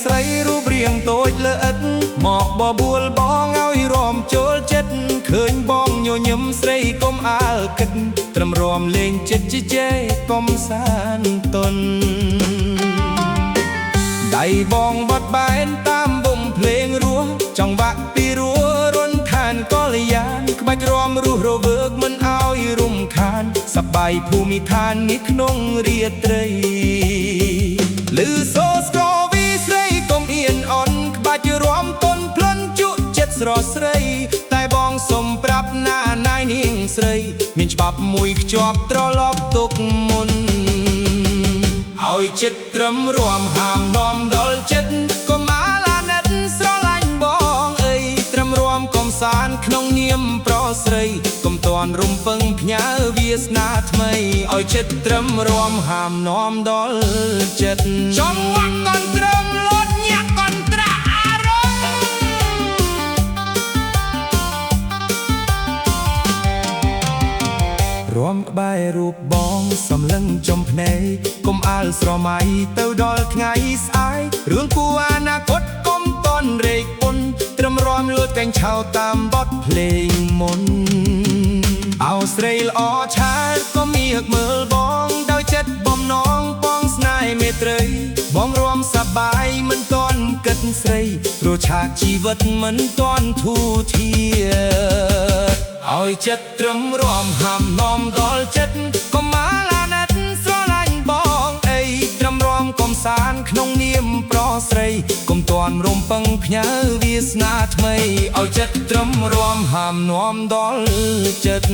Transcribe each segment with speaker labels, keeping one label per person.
Speaker 1: ស្រីរូបរាងតូចល្អិតមកបបួលបងឲ្យរំចូលចិត្តឃើញបងញញឹមស្រីកុំអាលគិតត្រឹមរំលេងចិត្តជជែកកុំសានតនដៃបងបត់បែនតាមបំភ្លេងរស់ចង្វាក់ពីរោះរនខានកលយានក្បាច់រំរស់រវើកមិនឲ្យរំខានសប្បាយភូមិឋាននេះក្នុងរាត្រីលឺសូស្គរវីស្រីកុំអៀនអន់ក្បាច់រំតនផ្លិនជក់ចិត្តស្រស់ស្រីតែបងសុំប្រាប់ណានាយនាងស្រីមានច្បាប់មួយខ្ជាប់ត្រឡប់ទុកមុនឲ្យចិត្តត្រឹមរួមហាមនាំដល់ចិត្តកុំអាឡាណិតស្រឡាញ់បងអីត្រឹមរួមកំសាន្តក្នុងនាមប្រស្រីកុំតន់រំពឹងផ្ញើវាសនាថ្មីឲ្យចិត្តត្រឹមរួមហាមនាំដល់ចិត្តចង់វាក់កនត្រឹមលត់ញាក់កនត្រាអារម្មណ៍រួមក្បែររូបបងសំឡឹងចំភ្នែកកុំអាលស្រមៃទៅដល់ថ្ងៃស្អែករឿងគួរអនាគតកុំតន់រែកពុនត្រឹមរំលួចតែងឆៅតាមបទភ្លេងមុនអោស្រីល្អឆាតក៏មៀកមើលបងដោយចិត្តបំណងបងស្នេហ៍មេត្រីបងរួមសប្បាយមិនតន់គិតស្រីព្រោះឆាកជីវិតមិនតន់ធូរធាឲ្យចិត្តត្រឹមរួមហាមនាំដល់ចិត្តកុំអាឡាណិតស្រឡាញ់បងអីត្រឹមរួមកំសាន្តក្នុងនាមប្រស្រីកុំតន់រំពឹងផ្ញើវាសនាថ្មីឲ្យចិត្តត្រឹមរួមហាមនាំដល់ចិត្ត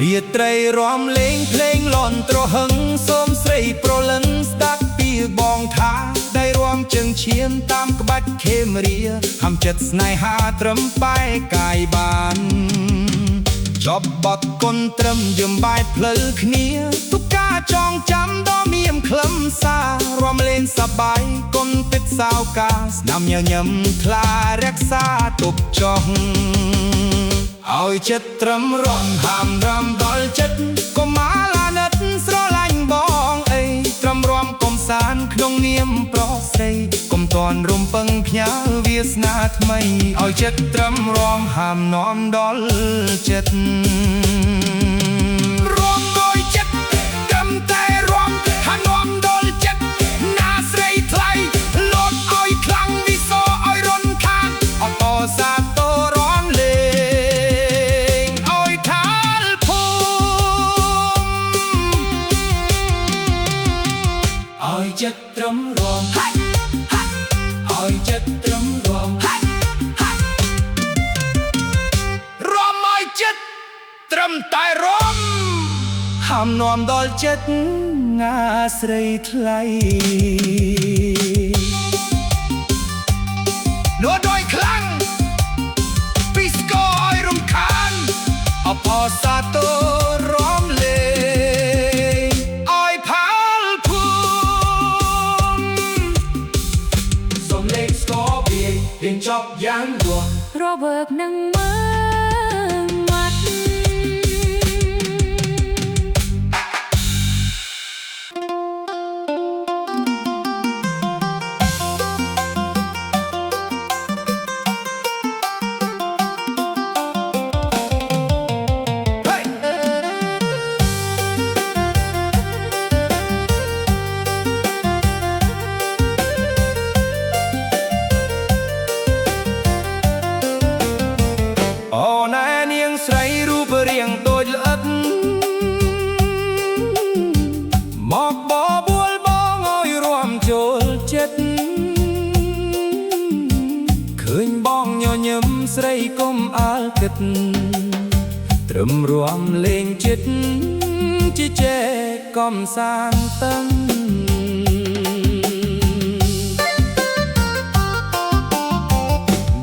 Speaker 1: រាត្រីរំលេងភ្លេងលន់ទ្រហឹងសូមស្រីប្រលឹងស្ដាប់ពីបងថាได้រំជើងឈាមតាមក្បាច់ខេមរាហាំចិត្តស្នេហាត្រឹមបែកកាយបានចប់បត់គុនត្រឹមយំបាយផ្លូវគ្នាទុកការចងចាំដ៏មានខ្លឹមសាររំលេងសប្បាយគុនពិតសោកាស្នាមញញឹមថ្លារក្សាទុកចោះឲ្យចិត្តត្រឹមរំហាមរំដល់ចិត្តកុំអាឡាណិតស្រឡាញ់បងអីត្រឹមរំកំសាន្តក្នុងនាមប្រស្រីកុំតន់រំពឹងផ្ញើវាសនាថ្មីឲ្យចិត្តត្រឹមរំហាមនាំដល់ចិត្តរំដោយចិត្តត្រឹមតែរំហាមនាំដល់ចិត្តណាស្រីថ្លៃលោតឲ្យខ្លាំងវិសោឲ្យរនខានអត់អសាទរំលេឲ្យចិត្តត្រឹមរំឲ្យចិត្តត្រឹមរំរំឲ្យចិត្តត្រឹមតែរំហាមនាំដល់ចិត្តងាស្រីថ្លៃលោដោយខ្លាំងពីស្គរឲ្យរំខានអបអសាទររំលេរៀងចប់យ៉ាងយួររវើកនឹងមើលមាត់មកបបួលបងឲ្យរួមចូលចិត្តឃើញបងញញឹមស្រីកុំអាលគិតត្រឹមរួមលេងចិត្តជជែក កំសាន្តតឹង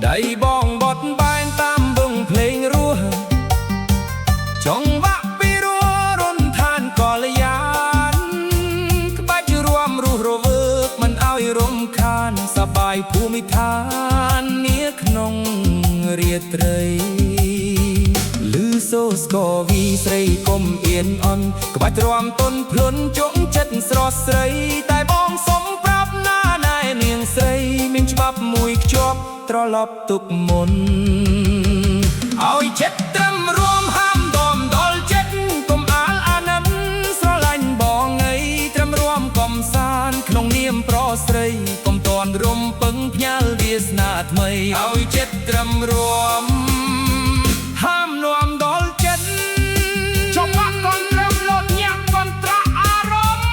Speaker 1: ដៃបងបត់បែនតាមបឹងភ្លេងរស់ចង្វាក់ពីរស់រនឋានកលយានក្បាច់រួមរស់រវើកមិនឲ្យរំខានសបាយភូមិឋាននាក្នុងរាត្រីលឺសូស្គរវីស្រីកុំអៀនអន់ក្បាច់រាំតុនភ្លុនជុំចិត្តស្រស់ស្រីតែបងសុំប្រាប់ណាណែនាងស្រីមានច្បាប់មួយខ្ជាប់ត្រឡប់ទុកមុនឲ្យចិត្តត្រឹមរួមហាមដមដល់ចិត្តកុំអាលអាណិតស្រឡាញ់បងអីត្រឹមរួមកំសាន្តក្នុងនាមប្រុសស្រីកុំតន់រំពឹងផ្ញើវាសនាថ្មីឲ្យចិត្តត្រឹមរួមហាមនាំដល់ចិត្តចង្វាក់កនត្រឹមលត់ញាក់កនត្រាអារម្មណ៍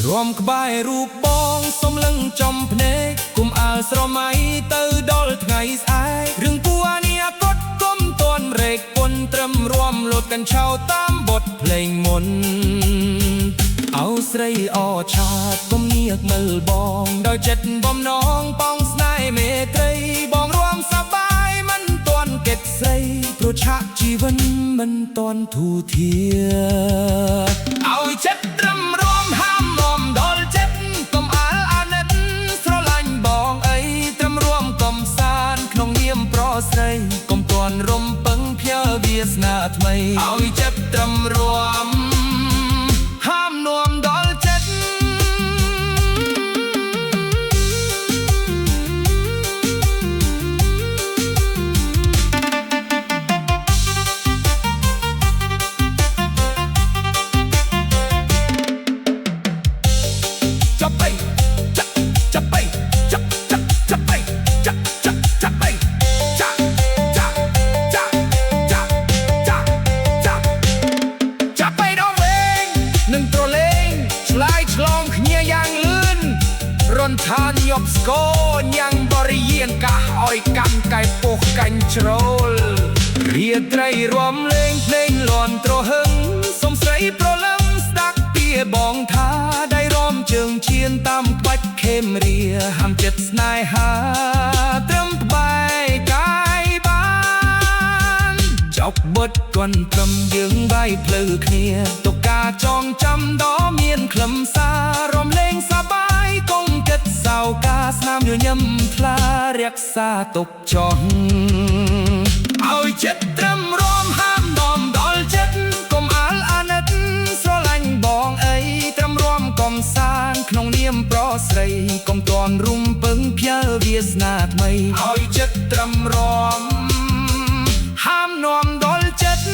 Speaker 1: រួមក្បែររូបបងសុំលឹងចំភ្នែកគុំអាលស្រមៃទៅដល់ថ្ងៃស្អែករឿងគួរនេះកត់គុំតន់រែកពុនត្រឹមរួមលត់កាន់ឆៅតាមបទភ្លេងមុនអោស្រីអឆាតគុំនៀកមើលបងដោយចិត្តបំណងបងស្នេហ៍មេត្រីបងរួមសប្បាយមិនតន់គិតស្រីព្រោះឆាកជីវិតមិនតន់ធូរធាឲ្យចិត្តត្រឹមរួមហាមនាំដល់ចិត្តកុំអាលអាណិតស្រឡាញ់បងអីត្រឹមរួមកំសាន្តក្នុងនាមប្រុសស្រីកុំតន់រំពឹងផ្ញើវាសនាថ្មីឲ្យចិត្តត្រឹមរួមហាមនាំដល់ចិត្តឋានយប់ស្គរញ៉ាំងបរិយានកាសឲ្យកាន់កែពុះកាញ់ជ្រោលរាត្រីរួមលេងភ្លេងលន់ទ្រហឹងសុំស្រីប្រលឹងស្ដាប់ពីបងថាដៃរំជើងឈានតាមក្បាច់ខេមរាហាមចិត្តស្នេហាត្រឹមក្បែរកាយបានចប់បត់គន់ត្រឹមយើងវាយភ្លឺគ្នាទុកការចងចាំដ៏មានខ្លឹមសាររំលេងសប្បាយកុំគិតសៅការស្នាមញញឹមថ្លារក្សាទុកចោះឲ្យចិត្តត្រឹមរួមហាមនាំដល់ចិត្តកុំអាលអាណិតស្រឡាញ់បងអីត្រឹមរួមកំសាន្តក្នុងនាមប្រុសស្រីកុំតន់រំពឹងផ្ញើវាសនាថ្មីឲ្យចិត្តត្រឹមរួមហាមនាំដល់ចិត្ត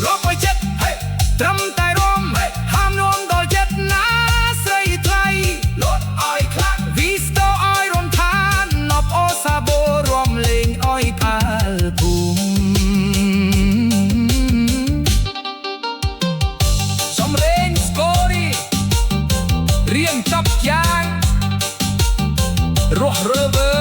Speaker 1: រកឲ្យចិត្តត្រឹមតែរួមហាមនាំដល់ចិត្តណាស្រីថ្លៃលត់ឲ្យខ្លាំងវីស្តោឲ្យរំឋានណប់អូសាបូរួមលេងឲ្យផាលភូមិសំលេងស្គររីរៀងចាប់យ៉ាងរស់រើវើ